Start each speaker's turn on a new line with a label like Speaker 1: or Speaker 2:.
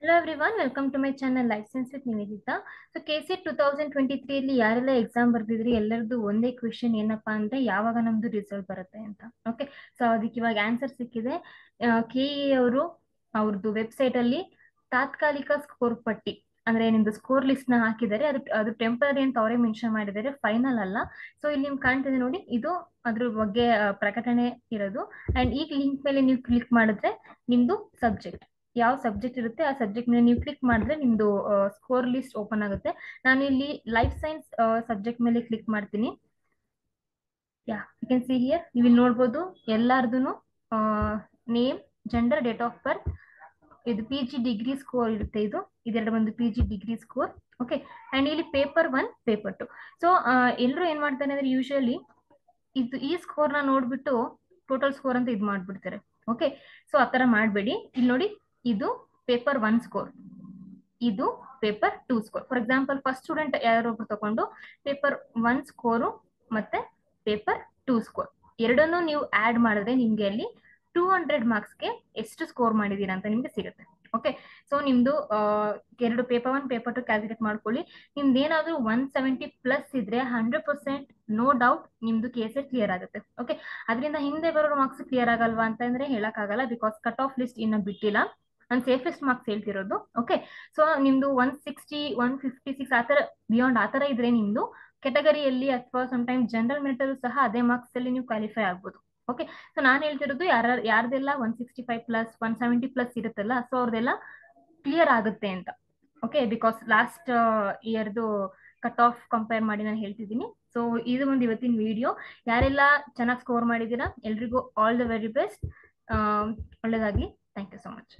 Speaker 1: Hello everyone, welcome to my channel Life Science with Nivedita. So KCET 2023 ಅಲ್ಲಿ ಯಾರೆಲ್ಲ exam ಬರ್ದಿದ್ರಿ ಎಲ್ಲರದ್ದು ಒಂದೇ question ಏನಪ್ಪಾ ಅಂದ್ರೆ ಯಾವಾಗ ನಮ್ದು ರಿಸಲ್ಟ್ ಬರುತ್ತೆ ಅಂತ. ಓಕೆ, ಸೊ ಅದಕ್ಕೆ ಇವಾಗ ಆನ್ಸರ್ ಸಿಕ್ಕಿದೆ. KE ಅವರು ಅವ್ರದ್ದು ವೆಬ್ಸೈಟ್ ಅಲ್ಲಿ ತಾತ್ಕಾಲಿಕ ಸ್ಕೋರ್ ಪಟ್ಟಿ ಅಂದ್ರೆ ನಿಮ್ದು ಸ್ಕೋರ್ ಲಿಸ್ಟ್ ನ ಹಾಕಿದ್ದಾರೆ. ಅದು ಟೆಂಪರರಿ ಅಂತ ಅವರೇ ಮೆನ್ಷನ್ ಮಾಡಿದ್ದಾರೆ, ಫೈನಲ್ ಅಲ್ಲ. ಸೊ ಇಲ್ಲಿ ನಿಮ್ಗೆ ಕಾಣ್ತಿದೆ ನೋಡಿ, ಇದು ಅದ್ರ ಬಗ್ಗೆ ಪ್ರಕಟಣೆ ಇರೋದು. ಅಂಡ್ ಈಗ ಲಿಂಕ್ ಮೇಲೆ ನೀವು ಕ್ಲಿಕ್ ಮಾಡಿದ್ರೆ ನಿಮ್ದು ಸಬ್ಜೆಕ್ಟ್ ಯಾವ ಸಬ್ಜೆಕ್ಟ್ ಇರುತ್ತೆ ಆ ಸಬ್ಜೆಕ್ಟ್ ಮೇಲೆ ನೀವು ಕ್ಲಿಕ್ ಮಾಡಿದ್ರೆ ನಿಮ್ದು ಸ್ಕೋರ್ ಲಿಸ್ಟ್ ಓಪನ್ ಆಗುತ್ತೆ. ನಾನು ಇಲ್ಲಿ ಲೈಫ್ ಸೈನ್ಸ್ ಸಬ್ಜೆಕ್ಟ್ ಮೇಲೆ ಕ್ಲಿಕ್ ಮಾಡ್ತೀನಿ. ಯು ಕ್ಯಾನ್ ಸಿ ಹಿಯರ್, ನೀವು ಇಲ್ಲಿ ನೋಡ್ಬೋದು ಎಲ್ಲಾರ್ದು name, gender, date of birth, ಇದು PG ಡಿಗ್ರಿ ಸ್ಕೋರ್ ಇರುತ್ತೆ. ಇದೆರಡು ಬಂದು PG degree score. Okay, and ಇಲ್ಲಿ ಪೇಪರ್ 1 ಪೇಪರ್ 2. ಸೊ ಎಲ್ಲರೂ ಏನ್ ಮಾಡ್ತಾರೆ ಅಂದ್ರೆ ಯೂಶಲಿ ಈ ಸ್ಕೋರ್ ನ ನೋಡ್ಬಿಟ್ಟು ಟೋಟಲ್ ಸ್ಕೋರ್ ಅಂತ ಇದು ಮಾಡ್ಬಿಡ್ತಾರೆ. ಓಕೆ, ಸೊ ಆತರ ಮಾಡಬೇಡಿ. ಇಲ್ಲಿ ನೋಡಿ, ಇದು ಪೇಪರ್ 1 ಸ್ಕೋರ್, ಇದು paper 2 score. For example first student ಯಾರೊಬ್ರು ತಗೊಂಡು ಪೇಪರ್ 1 ಸ್ಕೋರು ಮತ್ತೆ ಪೇಪರ್ 2 ಸ್ಕೋರ್ ಎರಡನ್ನೂ ನೀವು ಆಡ್ ಮಾಡಿದ್ರೆ ನಿಮ್ಗೆ ಅಲ್ಲಿ 200 ಮಾರ್ಕ್ಸ್ಗೆ ಎಷ್ಟು ಸ್ಕೋರ್ ಮಾಡಿದೀರಾ ಅಂತ ನಿಮ್ಗೆ ಸಿಗುತ್ತೆ. ಓಕೆ, ಸೊ ನಿಮ್ದು ಎರಡು ಪೇಪರ್ 1 ಪೇಪರ್ 2 ಕ್ಯಾಲ್ಕುಲೇಟ್ ಮಾಡ್ಕೊಳ್ಳಿ. ನಿಮ್ದು ಏನಾದ್ರೂ 170 ಪ್ಲಸ್ ಇದ್ರೆ 100% ನೋ ಡೌಟ್ ನಿಮ್ದು KCET ಕ್ಲಿಯರ್ ಆಗುತ್ತೆ. ಓಕೆ, ಅದರಿಂದ ಹಿಂದೆ ಬರೋ ಮಾರ್ಕ್ಸ್ ಕ್ಲಿಯರ್ ಆಗಲ್ವಾ ಅಂತಂದ್ರೆ ಹೇಳಕ್ಕಾಗಲ್ಲ, ಬಿಕಾಸ್ ಕಟ್ ಆಫ್ ಲಿಸ್ಟ್ ಇನ್ನ ಬಿಟ್ಟಿಲ್ಲ. ನಾನು ಸೇಫೆಸ್ಟ್ ಮಾರ್ಕ್ಸ್ ಹೇಳ್ತಿರೋದು. ಓಕೆ, ಸೊ ನಿಮ್ದು 160 156 ಆತರ ಬಿಯಾಂಡ್ ಆತರ ಇದ್ರೆ ನಿಮ್ದು ಕೆಟಗರಿಯಲ್ಲಿ ಅಥವಾ ಸಮ್ಟೈಮ್ ಜನರಲ್ ಮೆರಿಟ್ ಸಹ ಅದೇ ಮಾರ್ಕ್ಸ್ ಅಲ್ಲಿ ನೀವು ಕ್ವಾಲಿಫೈ ಆಗ್ಬೋದು. ಓಕೆ, ಸೊ ನಾನು ಹೇಳ್ತಿರೋದು ಯಾರ್ದೆಲ್ಲ 165 ಪ್ಲಸ್ 170 ಪ್ಲಸ್ ಇರುತ್ತಲ್ಲ, ಸೊ ಅವ್ರದೆಲ್ಲ ಕ್ಲಿಯರ್ ಆಗುತ್ತೆ ಅಂತ. ಓಕೆ, ಬಿಕಾಸ್ ಲಾಸ್ಟ್ ಇಯರ್ದು ಕಟ್ ಆಫ್ ಕಂಪೇರ್ ಮಾಡಿ ನಾನು ಹೇಳ್ತಿದ್ದೀನಿ. ಸೊ ಇದು ಒಂದು ಇವತ್ತಿನ ವಿಡಿಯೋ. ಯಾರೆಲ್ಲ ಚೆನ್ನಾಗಿ ಸ್ಕೋರ್ ಮಾಡಿದ್ದೀರಾ ಎಲ್ರಿಗೂ ಆಲ್ ದ ವೆರಿ ಬೆಸ್ಟ್. ಒಳ್ಳೇದಾಗ್ಲಿ. Thank you so much.